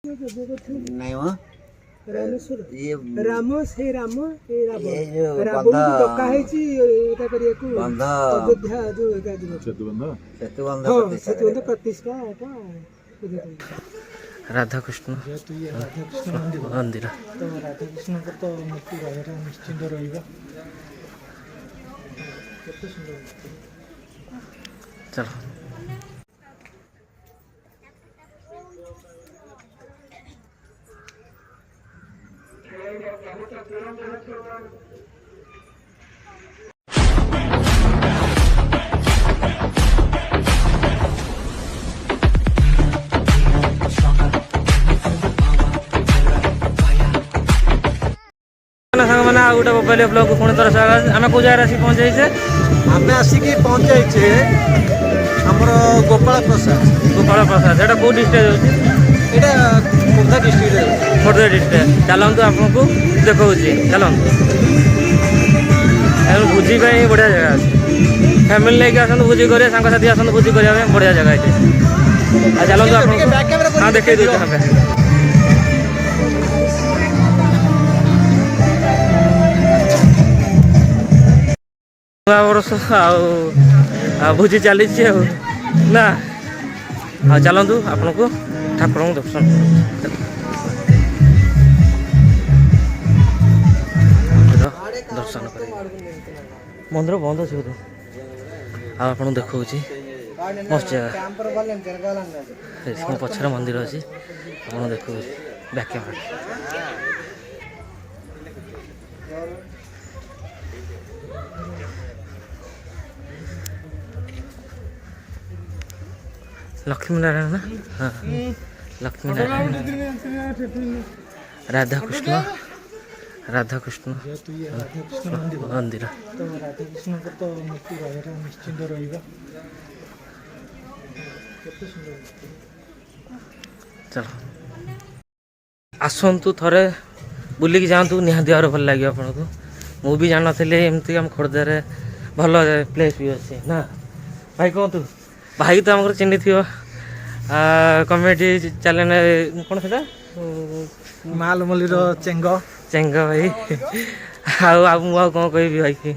नहीं वो ये राम से राम ए रावण डका हेची एटा करियाकू अयोध्या जो एटा सेतुबंध प्रतिष्ठा एटा राधा कृष्ण मंदिर तो राधा कृष्ण को तो मूर्ति बाहर निश्चिंत रहिबा केते सुंदर चलो सामने गोटे मोबाइल ब्लॉग पुणी थर स्वागत आम कौ जगह आसिक पहुँचे आमे आसिकी पहुंचे हमर गोपाल प्रसाद सेटा कौ डिस्ट्रिक्ट एटा खोर्धा डिस्ट्रिक्ट खोर्धा डिस्ट्रिक्ट चलतु आपको देखा चलतु भोजी बढ़िया जगह अच्छे फैमिली लेके आसतु भोजी करें सांगसाथी आसतु भोजी करने बढ़िया जगह ये चलतु हाँ देखे दूसरे वर्ष भोजी चली ना चलतु आपन को ठाकुर दर्शन दर्शन कर मंदिर बंद अच्छे बोधे आप देखा मस्त जगह मो पचर मंदिर अच्छी आप देखा बैक कैमरा लक्ष्मी नारायण ना हाँ लक्ष्मी नारायण राधा कृष्ण मंदिर तो राधा कृष्ण को तो मूर्ति बाहर निश्चिंत रहिबा केते सुंदर चलो आसतु थे बुलिकी जातु निहाती भाव भल लगे आपको मुझे जान नी एमती आम खोर्धार भल प्लेस भी अच्छे ना भाई कहतु भाई तो आम चिन्ह थी कमेडी चैनल कौन से मालमल्ली चेंग भाई आउ कौन कह भाई कि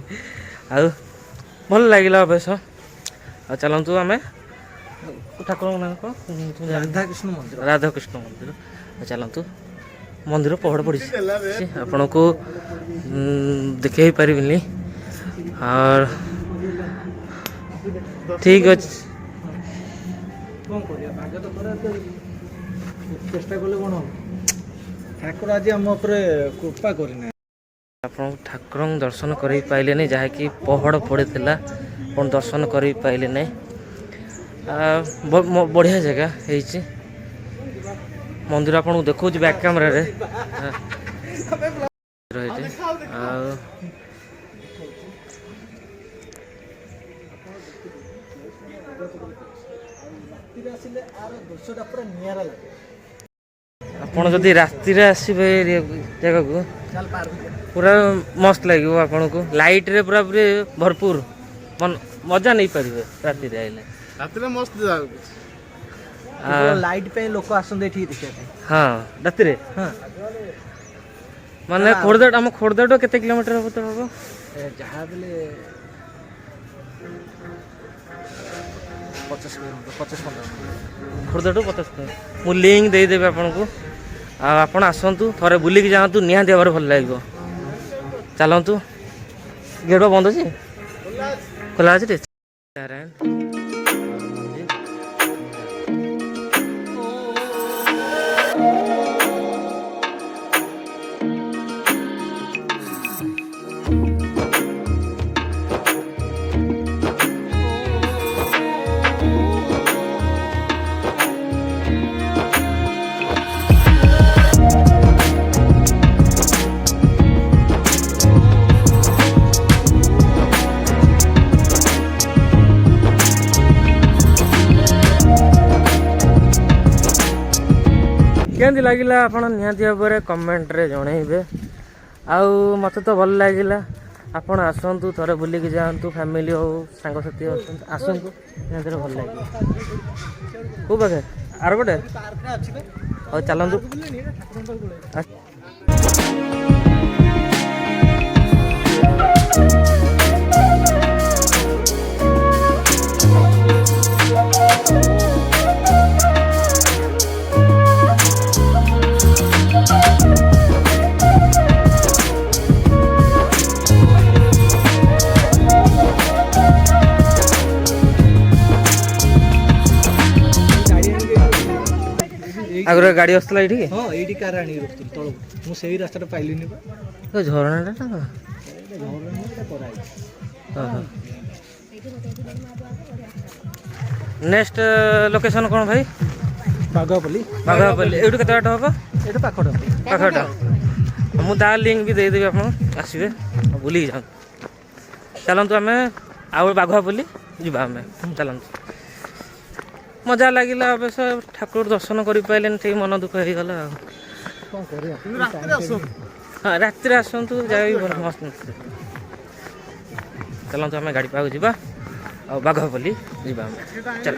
भल लगे अवश्य चलतु आम ठाकुर ना कौन राधा कृष्ण मंदिर चलतु मंदिर पहड़ पड़ी आपण को देखे पारि और ठीक अच्छे चेष्टा कले कौन ठाकुर आज आम कृपा करना आप ठाकुर दर्शन कर पाइले नहीं जहाँकि पहाड़ पड़ता आप दर्शन कर पाइले नहीं बढ़िया जगह है मंदिर आपको देखा बैक कैमरा आपड़ जदि राति आसबे जगह को पूरा मस्त लगे आपन को लाइट रे पूरा पूरे भरपूर मजा नहीं पारे राति आइले मस्त लाइट पे लोक आसंदे ठीक देखिया हाँ राति हाँ माने खोर्धा आम खोर्धा केते किलोमीटर हम तो हम जहाँ बेले 50 खोर्धा 50 मु लिंक दे देबे आपन को आपण आसतु थे बुलिकी जातु निहाती भाव भल लगे चलतु गेट बंद अच्छे खोला अच्छे केमती लगिला आपण निहाती भाव कमेंट रे जनइबे आउ मते तो भल लगिला आपण आसतु थे बुलिकी जातु फैमिली हो सांगसाथी आसतु निहाती भल लगे को पाखे आर गोटे ହଉ ଚାଲନ୍ତୁ। ଆଗରେ ଗାଡ଼ି ଆସୁଥିଲା ଏଇଠି? ହଁ ଏଇଠି କାର ଆଣିକି ରଖୁଥିଲି ତଳକୁ, ମୁଁ ସେଇ ରାସ୍ତାଟା ପାଇଲିନି ବା। ଝରଣାଟା ନା ନେକ୍ସଟ ଲୋକେସନ୍ କ'ଣ ଭାଇ? ବାଘୁଆପଲ୍ଲୀ। ବାଘୁଆପଲ୍ଲୀ ଏଇଠୁ କେତେ ବାଟ ହେବ? ଏଇଟା ପାଖଟା। ମୁଁ ତା ଲିଙ୍କ ବି ଦେଇଦେବି, ଆପଣ ଆସିବେ ବୁଲିକି ଯାଆନ୍ତୁ। ଚାଲନ୍ତୁ ଆମେ ଆଉ ବାଘୁଆପଲ୍ଲୀ ଯିବା ଆମେ, ଚାଲନ୍ତୁ। ମଜା ଲାଗିଲା ଅବଶ୍ୟ, ଠାକୁର ଦର୍ଶନ କରିପାରିଲେନି, ଟିକେ ମନ ଦୁଃଖ ହେଇଗଲା ଆଉ। କ'ଣ କରିବା? ହଁ ରାତିରେ ଆସନ୍ତୁ, ଯାଇ ଭଲ ମସ୍ତ। ଚାଲନ୍ତୁ ଆମେ ଗାଡ଼ି ପାଖକୁ ଯିବା ଆଉ ବାଘୁଆପଲ୍ଲୀ ଯିବା ଆମେ, ଚାଲ।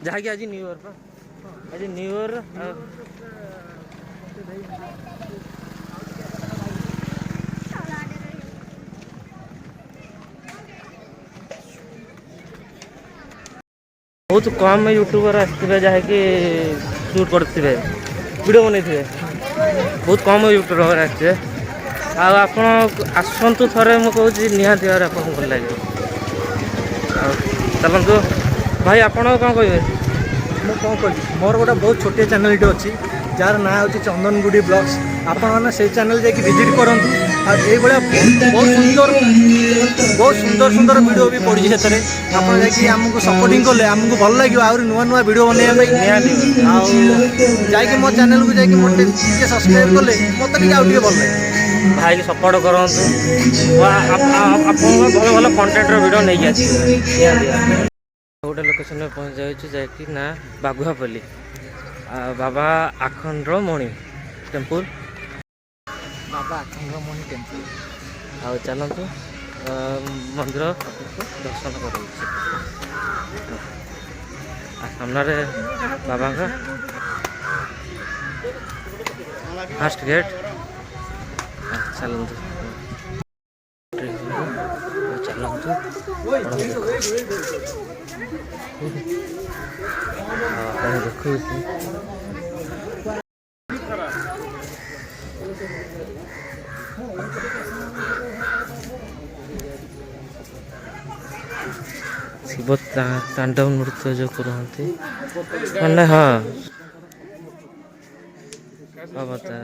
ଯାହାକି ଆଜି ନ୍ୟୁ ଇୟର, ଆଜି ନ୍ୟୁ ଇୟର। ବହୁତ କମ୍ ୟୁଟ୍ୟୁବର ଆସିଥିବେ ଯାହାକି ସୁଟ୍ କରିଥିବେ, ଭିଡ଼ିଓ ବନେଇଥିବେ। ବହୁତ କମ୍ ୟୁଟ୍ୟୁବର ଆସିଥିବେ। ଆଉ ଆପଣ ଆସନ୍ତୁ ଥରେ, ମୁଁ କହୁଛି ନିହାତି ଭାବରେ ଆପଣଙ୍କୁ ଭଲ ଲାଗିବ। ଆଉ ଚାଲନ୍ତୁ ଭାଇ, ଆପଣ କ'ଣ କହିବେ? ମୁଁ କ'ଣ କହିବି, ମୋର ଗୋଟେ ବହୁତ ଛୋଟିଆ ଚ୍ୟାନେଲ୍ଟେ ଅଛି ଯାହାର ନାଁ ହେଉଛି ଚନ୍ଦନଗୁଡ଼ି ବ୍ଲଗ୍ସ। ଆପଣମାନେ ସେଇ ଚ୍ୟାନେଲ୍ ଯାଇକି ଭିଜିଟ୍ କରନ୍ତୁ। ଆଉ ଏଇଭଳିଆ ବହୁତ ସୁନ୍ଦର ଭିଡ଼ିଓ ବି ପଡ଼ିଛି ସେଥିରେ। ଆପଣ ଯାଇକି ଆମକୁ ସପୋର୍ଟିଂ କଲେ ଆମକୁ ଭଲ ଲାଗିବ ଆହୁରି ନୂଆ ନୂଆ ଭିଡ଼ିଓ ବନେଇବା ପାଇଁ। ନିହାତି। ଆଉ ଯାଇକି ମୋ ଚ୍ୟାନେଲ୍କୁ ଯାଇକି ମୋତେ ଟିକେ ସବସ୍କ୍ରାଇବ୍ କଲେ ମୋତେ ଟିକେ ଆଉ ଟିକେ ଭଲ ଲାଗେ। ଭାଇକି ସପୋର୍ଟ କରନ୍ତୁ, ଆପଣଙ୍କ ଭଲ ଭଲ କଣ୍ଟେଣ୍ଟର ଭିଡ଼ିଓ ନେଇକି ଆସିବେ ନିହାତି। ଗୋଟେ ଲୋକେସନରେ ପହଞ୍ଚି ଯାଉଛି ଯାହାକି ନା ବାଘୁଆପଲ୍ଲୀ, ବାବା ଆଖଣ୍ଡଳମଣି ଟେମ୍ପୁଲ। ବାବା ଆଖଣ୍ଡଳମଣି ଟେମ୍ପୁଲ। ଆଉ ଚାଲନ୍ତୁ ମନ୍ଦିର ଦର୍ଶନ କରାଉଛି। ସାମ୍ନାରେ ବାବାଙ୍କ ଫାଷ୍ଟ ଗେଟ୍। ଚାଲନ୍ତୁ ଚାଲନ୍ତୁ ଆପଣ ଦେଖୁଛି ଶିବ ତାଣ୍ଡବ ନୃତ୍ୟ ଯେଉଁ କରନ୍ତି, ମାନେ ହଁ ଅବତାର।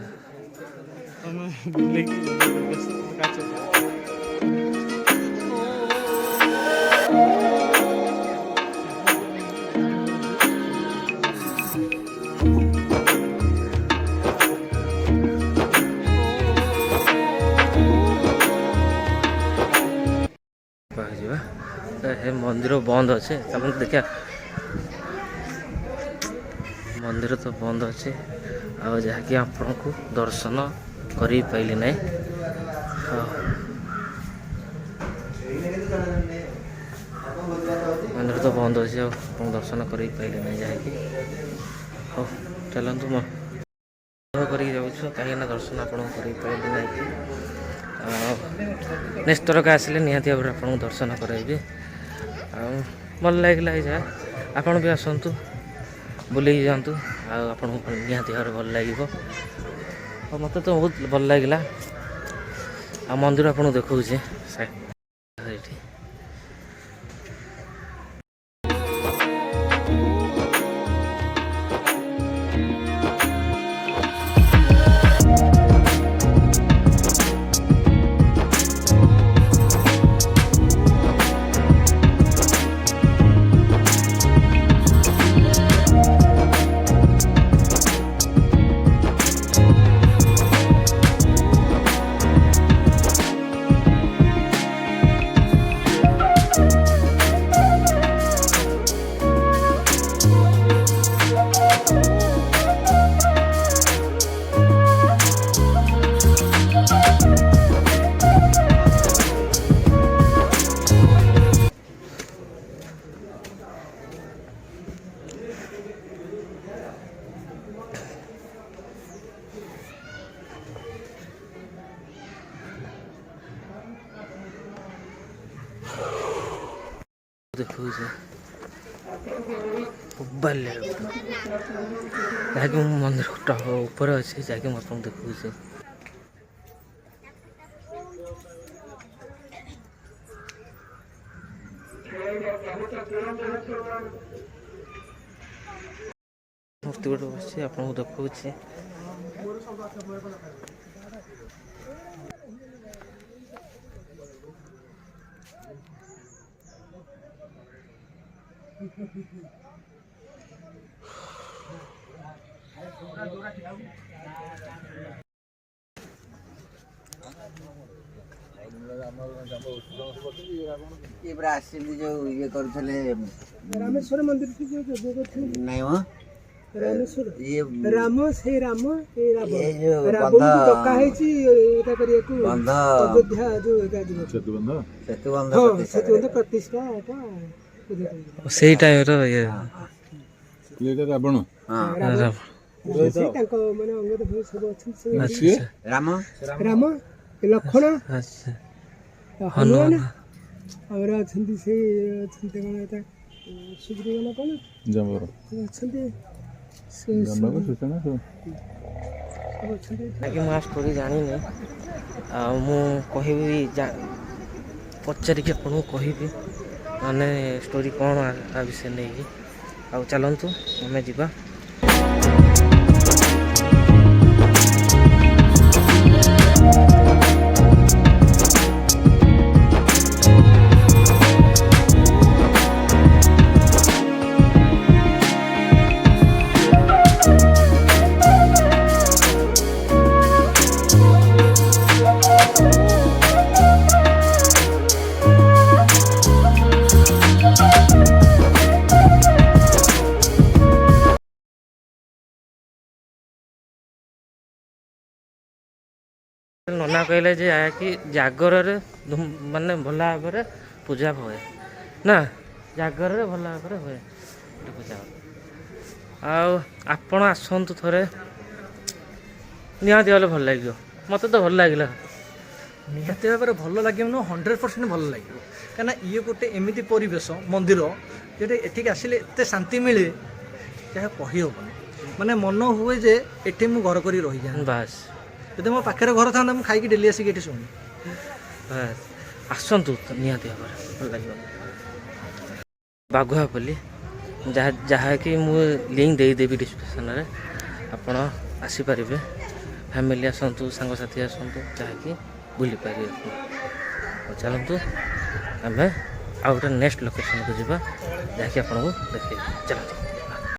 ଯିବା, ମନ୍ଦିର ବନ୍ଦ ଅଛି, ଚାଲନ୍ତୁ ଦେଖିବା। ମନ୍ଦିର ତ ବନ୍ଦ ଅଛି, ଆଉ ଯାହାକି ଆପଣଙ୍କୁ ଦର୍ଶନ କରିପାରିଲି ନାହିଁ। ମନ୍ଦିର ତ ବନ୍ଦ ଅଛି, ଆଉ ଆପଣଙ୍କୁ ଦର୍ଶନ କରିପାରିଲି ନାହିଁ ଯାହାକି। ହଉ ଚାଲନ୍ତୁ, ମୁଁ କରିକି ଯାଉଛୁ କାହିଁକିନା ଦର୍ଶନ ଆପଣଙ୍କୁ କରିପାରିଲି ନାହିଁ। ନେକ୍ସଟ ଥରକ ଆସିଲେ ନିହାତି ଭାବରେ ଆପଣଙ୍କୁ ଦର୍ଶନ କରାଇବି। ଆଉ ଭଲ ଲାଗିଲା ଏଇ ଜାଗା, ଆପଣ ବି ଆସନ୍ତୁ ବୁଲିକି ଯାଆନ୍ତୁ, ଆଉ ଆପଣଙ୍କୁ ନିହାତି ଭାବରେ ଭଲ ଲାଗିବ। ଆଉ ମୋତେ ତ ବହୁତ ଭଲ ଲାଗିଲା। ଆଉ ମନ୍ଦିର ଆପଣଙ୍କୁ ଦେଖାଉଛି ସେଇଠି। ଦେଖାଉଛି ମୋବାଇଲ ଯାହାକି ମୁଁ ମନ୍ଦିର ଉପରେ ଅଛି, ଯାହାକି ମୁଁ ଆପଣଙ୍କୁ ଦେଖାଉଛି। ମୂର୍ତ୍ତି ଗୋଟେ ବସିଛି, ଆପଣଙ୍କୁ ଦେଖାଉଛି। ये पूरा आसिली जो ये କରୁଥିଲେ ରାମେଶ୍ୱର ମନ୍ଦିର ଯୋଗ କରୁଥିଲେ ନାଇଁ ମ ରାମେଶ୍ୱର ये ରାମ ସେ ରାମ ଏ ରାମ ये जो ରାବଣକୁ ଡକା ହେଇଛି ଏଇଟା କରିବାକୁ ବନ୍ଧ ଅଯୋଧ୍ୟା ଯୋଉ ଏଇଟା ଯିବ ସେତୁବନ୍ଧ ହଁ ସେତୁବନ୍ଧ ପ୍ରତିଷ୍ଠା ଏଟା ସେଇ ଟାଇମର ଇଏ ରାବଣ ସେ ତାଙ୍କ ମାନେ ଅଙ୍ଗଦ ଭାଇ ସବୁ ଅଛନ୍ତି ରାମ ରାମ ଲକ୍ଷ୍ମଣ ଆଚ୍ଛା ହନୁମାନ ଆମର ଅଛନ୍ତି ସେଇ ଅଛନ୍ତି କଣ ଏଟା ସୁଗ୍ରୀବ ନା କଣ ଅଛନ୍ତି ଆଜ୍ଞା ମୁଁ ଆ ଷ୍ଟୋରି ଜାଣିନି, ଆଉ ମୁଁ କହିବି ପଚାରିକି ଆପଣଙ୍କୁ କହିବି ମାନେ ଷ୍ଟୋରି କ'ଣ ଆ ବିଷୟରେ ନେଇକି। ଆଉ ଚାଲନ୍ତୁ ଆମେ ଯିବା। ନନା କହିଲେ ଯେ କି ଜାଗରରେ ମାନେ ଭଲ ଭାବରେ ପୂଜା ହୁଏ ନା, ଜାଗରରେ ଭଲ ଭାବରେ ହୁଏ ପୂଜା। ଆଉ ଆପଣ ଆସନ୍ତୁ ଥରେ, ନିହାତି ହେଲେ ଭଲ ଲାଗିବ। ମୋତେ ତ ଭଲ ଲାଗିଲା। ନିହାତି ଭାବରେ ଭଲ ଲାଗିବ ନୁହଁ, 100% ଭଲ ଲାଗିବ। କାହିଁକିନା ଇଏ ଗୋଟେ ଏମିତି ପରିବେଶ ମନ୍ଦିର ଯେଉଁଟା ଏଠିକି ଆସିଲେ ଏତେ ଶାନ୍ତି ମିଳେ ଯାହା କହିହେବନି। ମାନେ ମନ ହୁଏ ଯେ ଏଠି ମୁଁ ଘର କରି ରହିଯାଏ। ବାସ୍, ଯଦି ମୋ ପାଖରେ ଘର ଥାନ୍ତା ମୁଁ ଖାଇକି ଡେଲି ଆସିକି ଏଠି ଶୁଣି। ବାସ୍ ଆସନ୍ତୁ ନିହାତି ଭାବରେ ଭଲ ଲାଗିବ। ବାଘୁଆପଲ୍ଲୀ ଯାହାକି ମୁଁ ଲିଙ୍କ ଦେଇଦେବି ଡିସ୍କ୍ରିପ୍ସନରେ, ଆପଣ ଆସିପାରିବେ। ଫ୍ୟାମିଲି ଆସନ୍ତୁ, ସାଙ୍ଗସାଥି ଆସନ୍ତୁ, ଯାହାକି ବୁଲିପାରିବେ। ଚାଲନ୍ତୁ ଆମେ ଆଉ ଗୋଟେ ନେକ୍ସଟ ଲୋକେସନକୁ ଯିବା, ଯାହାକି ଆପଣଙ୍କୁ ଦେଖେଇବି। ଚାଲନ୍ତୁ।